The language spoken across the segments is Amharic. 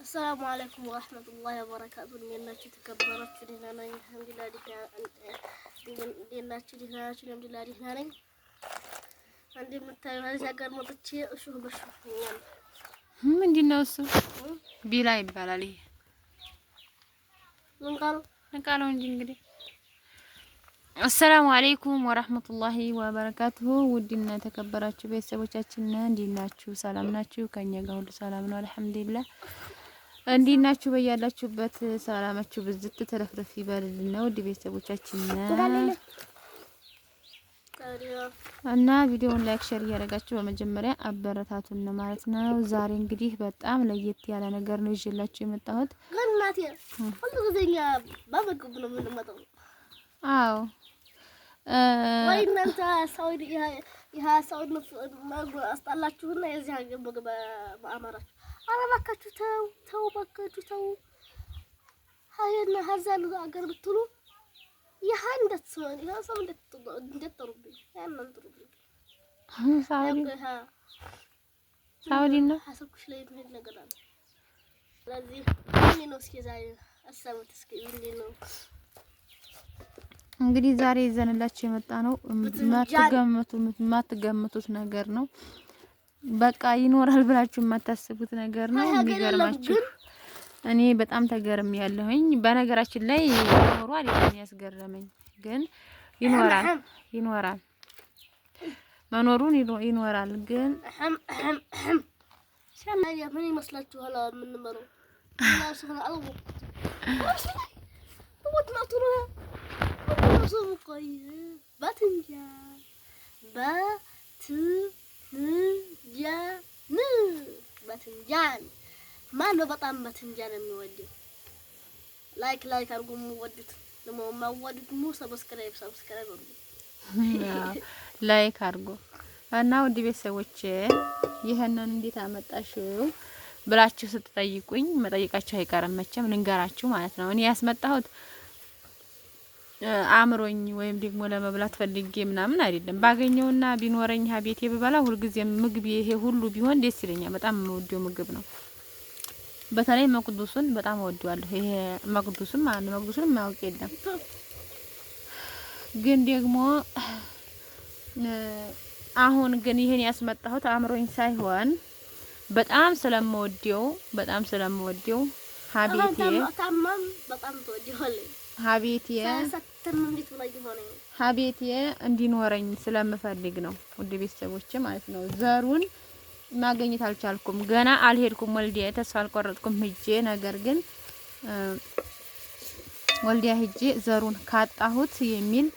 السلام عليكم ورحمة الله وبركاته. ليناتشي تكبرت لنا نين الحمد لله ليناتشي الحمد لله نين عندي متى هذا قال مطتشي أشوف بشوف من دي الناس بيلا يبالا ليه نقالوا نجي السلام عليكم ورحمة الله وبركاته. ودنا تكبراتشو ቤተሰቦቻችን እንዲናችሁ ሰላም ናችሁ? ከኛ ጋር ሁሉ ሰላም ነው አልሐምዱሊላህ። እንዲናችሁ በያላችሁበት ሰላማችሁ ብዝት ተረፍረፍ ይበልልና ውድ ቤተሰቦቻችን እና ቪዲዮውን ላይክ ሼር እያደረጋችሁ በመጀመሪያ አበረታቱን ማለት ነው። ዛሬ እንግዲህ በጣም ለየት ያለ ነገር ነው ይዤላችሁ የመጣሁት። እናቴ ሁሉ ጊዜኛ ባበግብ ነው የምንመጣው። አዎ ወይ እናንተ ሳውዲ ይሄ ሳውዲ አስጣላችሁና የዚህ ሀገር ምግብ በአማራችሁ አረባካችሁ ተው ባካችሁ ተው። ሀይና ሀዛን ሀገር ብትሉ የሃንደት ሰው ሰው እንደተሩብኝ ያንን ጥሩብኝ ሳውዲ ነው ሀሰብኩሽ ላይ ምን ነገር አለ። ስለዚህ ምን ነው እስኪ ዛሬ አሰቡት እስኪ ምን ነው እንግዲህ ዛሬ ይዘንላችሁ የመጣ ነው የማትገምቱት ነገር ነው። በቃ ይኖራል ብላችሁ የማታስቡት ነገር ነው። የሚገርማችሁ እኔ በጣም ተገርም ያለሁኝ። በነገራችን ላይ ኖሩ አይደለም ያስገረመኝ፣ ግን ይኖራል መኖሩን ይኖራል። ግን ሻማያ ምን ይመስላችኋል? የምንመረው እና ሱብሃን በትንጃን ማነው በጣም በትንጃን የሚወደው? ላይክ አድርጉ። የምወዱት ደግሞ የማወዱት ሰብስክራይብ አድርጉ። ላይክ አድርጉ እና ውድ ቤተሰቦቼ ይሄንን እንዴት አመጣሽው ብላችሁ ስትጠይቁኝ መጠየቃችሁ አይቀርም መቼም ልንገራችሁ ማለት ነው። እኔ ያስመጣሁት አምሮኝ ወይም ደግሞ ለመብላት ፈልጌ ምናምን አይደለም። ባገኘውና ቢኖረኝ ሀቤቴ በበላ ሁልጊዜ ምግብ ይሄ ሁሉ ቢሆን ደስ ይለኛል። በጣም የምወደው ምግብ ነው። በተለይ መቅዱሱን በጣም እወደዋለሁ። ይሄ መቅዱሱን ማለት ነው። መቅዱሱን ማውቅ የለም። ግን ደግሞ አሁን ግን ይሄን ያስመጣሁት አምሮኝ ሳይሆን በጣም ስለምወደው ሀቤቴ እንዲኖረኝ ስለምፈልግ ነው ውድ ቤተሰቦቼ ማለት ነው። ዘሩን ማግኘት አልቻልኩም። ገና አልሄድኩም ወልዲያ፣ ተስፋ አልቆረጥኩም ሂጄ። ነገር ግን ወልዲያ ሂጄ ዘሩን ካጣሁት የሚል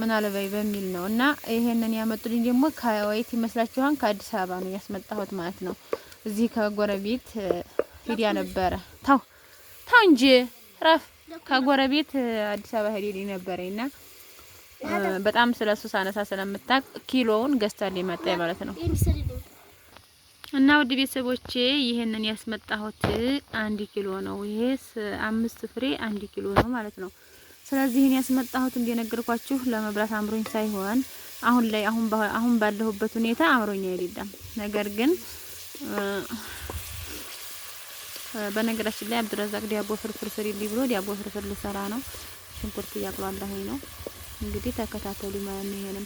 ምናልባይ በሚል ነው። እና ይሄንን ያመጡልኝ ደግሞ ከወይት ይመስላችኋል? ከአዲስ አበባ ነው ያስመጣሁት ማለት ነው። እዚህ ከጎረቤት ሂዲያ ነበረ። ታው እንጂ ረፍ ከጎረቤት አዲስ አበባ ሄዴ ነበርና በጣም ስለሱ ሳነሳ ስለምታቅ ኪሎውን ገዝታልኝ መጣ ማለት ነው። እና ውድ ቤተሰቦቼ ይሄንን ያስመጣሁት 1 ኪሎ ነው። ይሄስ 5 ፍሬ 1 ኪሎ ነው ማለት ነው። ስለዚህ እኔ ያስመጣሁት እንደነገርኳችሁ ለመብላት አምሮኝ ሳይሆን አሁን ባለሁበት ሁኔታ አምሮኝ አይደለም። ነገር ግን በነገራችን ላይ አብዱረዛቅ ዲያቦ ፍርፍር ስሪልኝ ብሎ ዲያቦ ፍርፍር ልሰራ ነው። ሽንኩርት እያቅሏለሁኝ ነው። እንግዲህ ተከታተሉ ማለት ነው። ይሄንም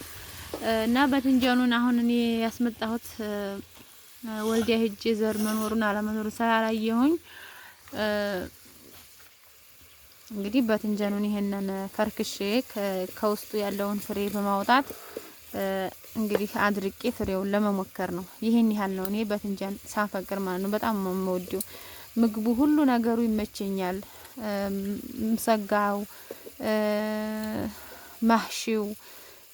እና በትንጃኑን አሁን እኔ ያስመጣሁት ወልዲያ ሄጄ ዘር መኖሩን አለመኖሩን ስላላየሁኝ እንግዲህ በትንጃኑን ይሄንን ፈርክሼ ከውስጡ ያለውን ፍሬ በማውጣት እንግዲህ አድርቄ ፍሬውን ለመሞከር ነው። ይሄን ያህል ነው እኔ በትንጃን ሳፈቅር ማለት ነው። በጣም የምወደው ምግቡ ሁሉ ነገሩ ይመቸኛል። ሰጋው ማህሺው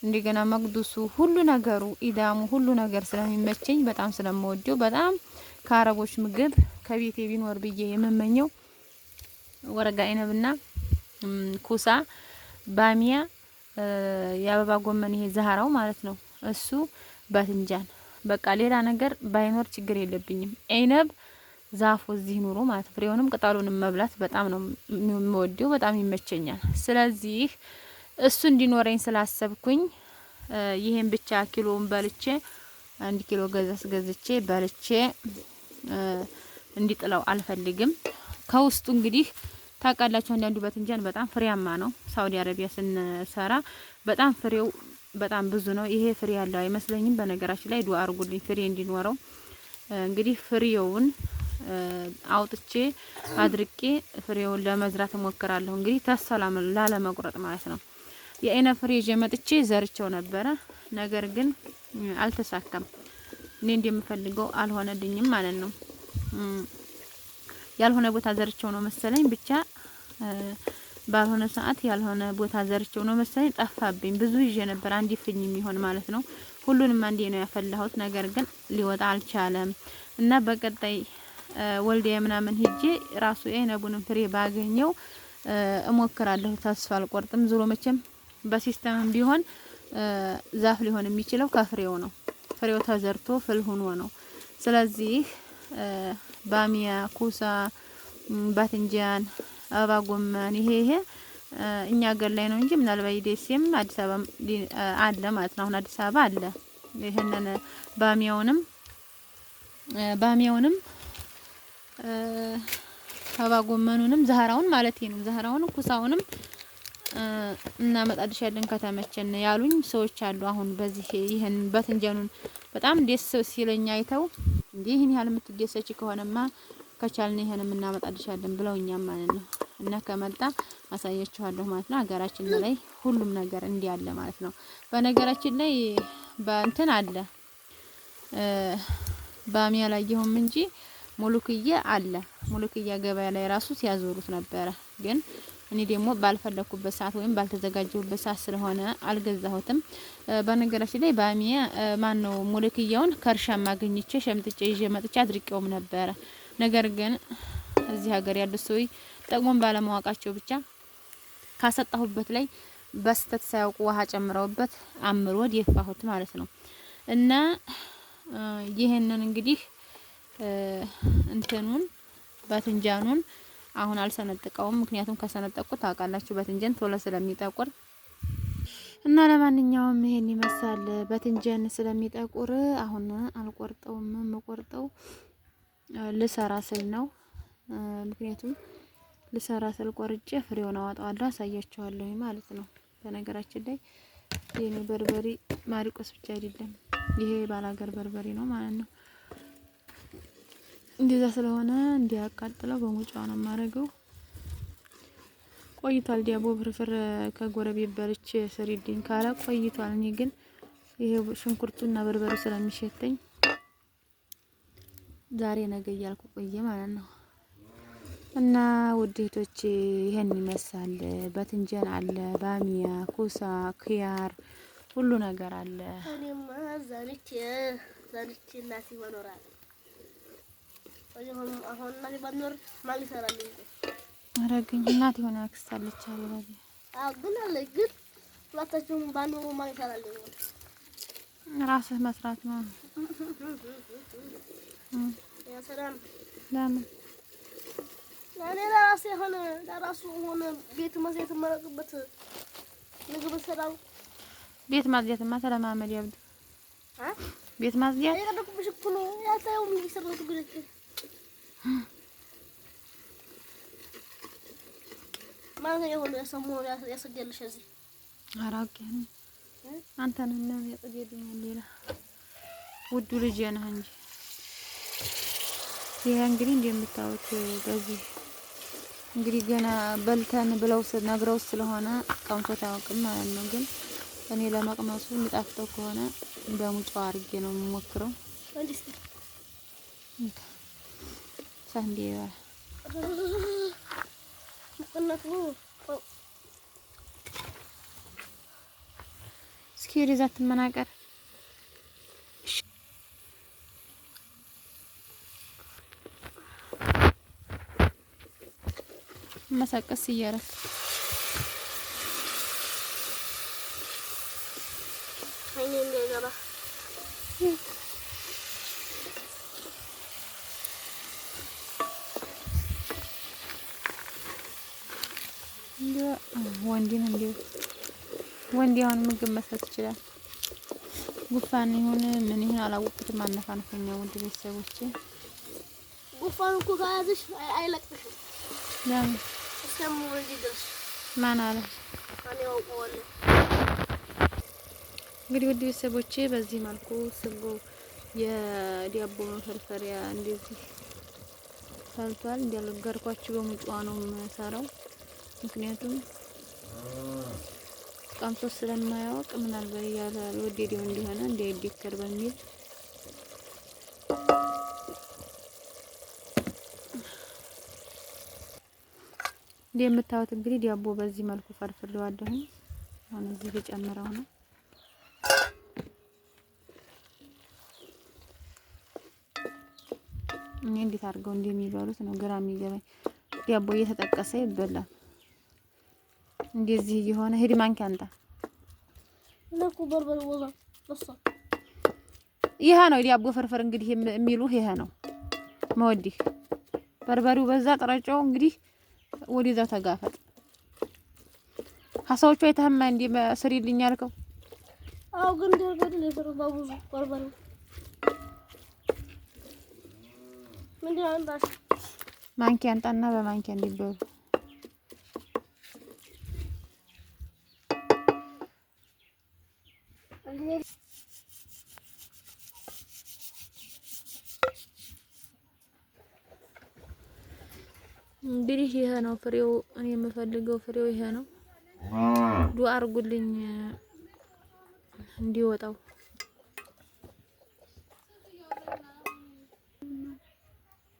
እንደገና መቅዱሱ ሁሉ ነገሩ ኢዳሙ ሁሉ ነገር ስለሚመቸኝ በጣም ስለምወደው በጣም ከአረቦች ምግብ ከቤቴ ቢኖር ብዬ የምመኘው ወረጋ አይነብና ኩሳ ባሚያ የአበባ ጎመን ይሄ ዛህራው ማለት ነው። እሱ በትንጃን በቃ ሌላ ነገር ባይኖር ችግር የለብኝም። አይነብ ዛፉ እዚህ ኑሮ ማለት ፍሬውንም ቅጠሉንም መብላት በጣም ነው የምወደው፣ በጣም ይመቸኛል። ስለዚህ እሱ እንዲኖረኝ ስላሰብኩኝ ይሄን ብቻ ኪሎውን በልቼ 1 ኪሎ ገዝቼ በልቼ እንዲጥለው አልፈልግም። ከውስጡ እንግዲህ ታውቃላችሁ አንዳንዱ ባትንጃን በጣም ፍሬያማ ነው። ሳውዲ አረቢያ ስንሰራ በጣም ፍሬው በጣም ብዙ ነው። ይሄ ፍሬ ያለው አይመስለኝም። በነገራችን ላይ ዱአ አርጉልኝ ፍሬ እንዲኖረው። እንግዲህ ፍሬውን አውጥቼ አድርቄ ፍሬውን ለመዝራት እሞክራለሁ። እንግዲህ ተሰላም ላለመቁረጥ ማለት ነው። የአይነ ፍሬ ይዤ መጥቼ ዘርቸው ነበረ። ነገር ግን አልተሳካም። እኔ እንደምፈልገው አልሆነልኝም ማለት ነው። ያልሆነ ቦታ ዘርቸው ነው መሰለኝ ብቻ ባልሆነ ሰዓት ያልሆነ ቦታ ዘርቸው ነው መሰለኝ ጠፋብኝ። ብዙ ይዤ ነበር አንድ ፍኝ የሚሆን ማለት ነው። ሁሉንም አንዴ ነው ያፈላሁት። ነገር ግን ሊወጣ አልቻለም እና በቀጣይ ወልዲያ ምናምን ሄጄ ራሱ የአይነቡንም ፍሬ ባገኘው እሞክራለሁ። ተስፋ አልቆርጥም። ዙሮ መቼም በሲስተምም ቢሆን ዛፍ ሊሆን የሚችለው ከፍሬው ነው። ፍሬው ተዘርቶ ፍል ሆኖ ነው። ስለዚህ ባሚያ፣ ኩሳ፣ ባትንጃን፣ አበባ ጎመን ይሄ እኛ ሀገር ላይ ነው እንጂ ምናልባት ደሴም አዲስ አበባ አለ ማለት ነው። አሁን አዲስ አበባ አለ። ይሄንን ባሚያውንም አበባ ጎመኑንም ዛህራውን ማለት ነው። ዛህራውን ኩሳውንም እናመጣልሻለን ከተመቸን ያሉኝ ሰዎች አሉ። አሁን በዚህ ይሄን ባትንጃኑን በጣም ደስ ሲለኝ አይተው እንዴ ይሄን ያህል የምትደሰች ከሆነማ ከቻልን ይሄንም እናመጣልሻለን ብለውኛል ማለት ነው። እና ከመጣ አሳያችኋለሁ ማለት ነው። ሀገራችን ላይ ሁሉም ነገር እንዲህ አለ ማለት ነው። በነገራችን ላይ በእንትን አለ ባሚያ ላየሁም እንጂ ሙሉክያ አለ። ሙሉክያ ገበያ ላይ ራሱ ሲያዞሩት ነበረ። ግን እኔ ደግሞ ባልፈለኩበት ሰዓት ወይም ባልተዘጋጀሁበት ሰዓት ስለሆነ አልገዛሁትም። በነገራችን ላይ ባሚያ ማን ነው ሙሉክያውን ከርሻ ማግኝቼ ሸምጥጬ ይዤ መጥቼ አድርቄውም ነበረ። ነገር ግን እዚህ ሀገር ያሉት ሰዎች ጠቅሞን ባለማወቃቸው ብቻ ካሰጣሁበት ላይ በስተት ሳያውቁ ውሃ ጨምረውበት አምሮ ደፋሁት ማለት ነው። እና ይሄንን እንግዲህ እንትኑን ባትንጃኑን አሁን አልሰነጥቀውም። ምክንያቱም ከሰነጠቁት ታውቃላችሁ ባትንጃን ቶሎ ስለሚጠቁር እና ለማንኛውም ይሄን ይመስላል። ባትንጃን ስለሚጠቁር አሁን አልቆርጠውም። የምቆርጠው ልሰራ ስል ነው። ምክንያቱም ልሰራ ስል ቆርጬ ፍሬውን አወጣዋለሁ፣ አሳያችኋለሁ ማለት ነው። በነገራችን ላይ የኔ በርበሬ ማሪቆስ ብቻ አይደለም፣ ይሄ ባላገር በርበሬ ነው ማለት ነው። እንደዛ ስለሆነ እንዲያቃጥለው በሙጫው ነው የማደርገው። ቆይቷል። ዲያቦ ፍርፍር ከጎረቤት በልቼ ስሪልኝ ካለ ቆይቷል። እኔ ግን ይሄ ሽንኩርቱና በርበሬው ስለሚሸተኝ ዛሬ ነገ እያልኩ ቆየ ማለት ነው። እና ውዴቶቼ ይሄን ይመስላል። ባትንጃን አለ፣ ባሚያ፣ ኩሳ፣ ኪያር ሁሉ ነገር አለ። እኔማ ዛሬ እናቴ መኖራል አሁን እናቴ ባኖር ማን ይሰራልኝ? አረግኝ እናቴ ሆነ ያክስታለች አለ ባቢ ግን አለ ግን ሁለታችሁም ባኖሩ ማን ይሰራልኝ? ራስህ መስራት ነው። ያ ሰላም ለምን ለራሱ ሆነ ቤት ማዘት መረቅበት ምግብ ሰራው ቤት ማዝያትማ ተለማመድ ያብዱ ቤት ማዝያት ያደረኩብሽ እኮ ነው ያታየው ምን ይሰራው ትግልክ ማን የሆነ ሰሞኑ ያሰደልሽ እዚህ አራቀኝ አንተ ነህ ያጸደልኛል ሌላ ውዱ ልጅ ነህ እንጂ ይሄ እንግዲህ እንደምታዩት በዚህ እንግዲህ ገና በልተን ብለው ነግረው ስለሆነ ቀምሶት አያውቅም ማለት ነው። ግን እኔ ለመቅመሱ የሚጣፍጠው ከሆነ በሙጫው አድርጌ ነው የምሞክረው። ሳንዲያ እስኪ ወደዛ ትመናቀር መሳቀስ እያረክ አይኔ እንደገባ ወንድ አሁን ምግብ መስራት ይችላል። ጉፋን ይሁን ምን ይሁን አላወቅኩትም። አነፋነፈኛ ወንድ ቤተሰቦቼ ጉፋን እኮ ከያዝሽ አይለቅሽም። ለምን እስከምወልድ ድረስ ማን አለ? እኔ አውቀዋለሁ። እንግዲህ ውድ ቤተሰቦቼ በዚህ መልኩ ስጎ የዳቦ መፈልፈሪያ እንደዚህ ፈልቷል። እንዳልገርኳችሁ በሙጫዋ ነው የምሰራው። ምክንያቱም ቀምሶ ስለማያውቅ ምናልባት ያለ ወዴዲው እንዲሆነ እንዳይደከር በሚል እንደምታዩት እንግዲህ ዳቦ በዚህ መልኩ ፈርፍሬዋለሁ። አሁን እዚህ ልጨምረው ነው። እኔ እንዴት አድርገው እንደሚበሉት ነው ግራ የሚገባኝ። ዳቦ እየተጠቀሰ ይበላል። እንደዚህ እየሆነ ሄድ ማንኪያ አንጣ ለኩ በርበሬ ወዛ በሳ ይሄ ነው ዳቦ ፍርፍር እንግዲህ የሚሉ ይሄ ነው መወዲህ በርበሬው በዛ ጥረጫው እንግዲህ ወዲዛው ተጋፈጥ ሀሳዎቹ አይተህማ እንዴ ስሪልኝ ያልከው? አው ግን ደርገድ ለሰሩ ባቡዙ በርበሬው ምን ያንዳሽ ማንኪያ አንጣና በማንኪያ እንዲበሉ እንግዲህ ይሄ ነው ፍሬው። እኔ የምፈልገው ፍሬው ይሄ ነው። ዱአ አድርጉልኝ እንዲወጣው።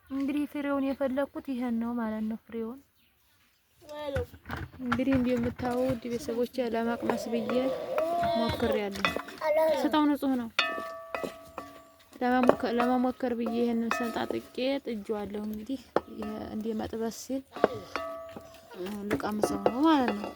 እንግዲህ ፍሬውን የፈለኩት ይሄን ነው ማለት ነው። ፍሬውን እንግዲህ እንደምታዩት ቤተሰቦቼ ለማቅመስ ብዬ ሞክሬያለሁ። ስታው ንጹህ ነው። ለመሞከር ብዬ ይሄንን ሰንጣጥቄ ጥጄዋለሁ። እንግዲህ እንደ መጥበስ ሲል ልቀምሰው ነው ማለት ነው።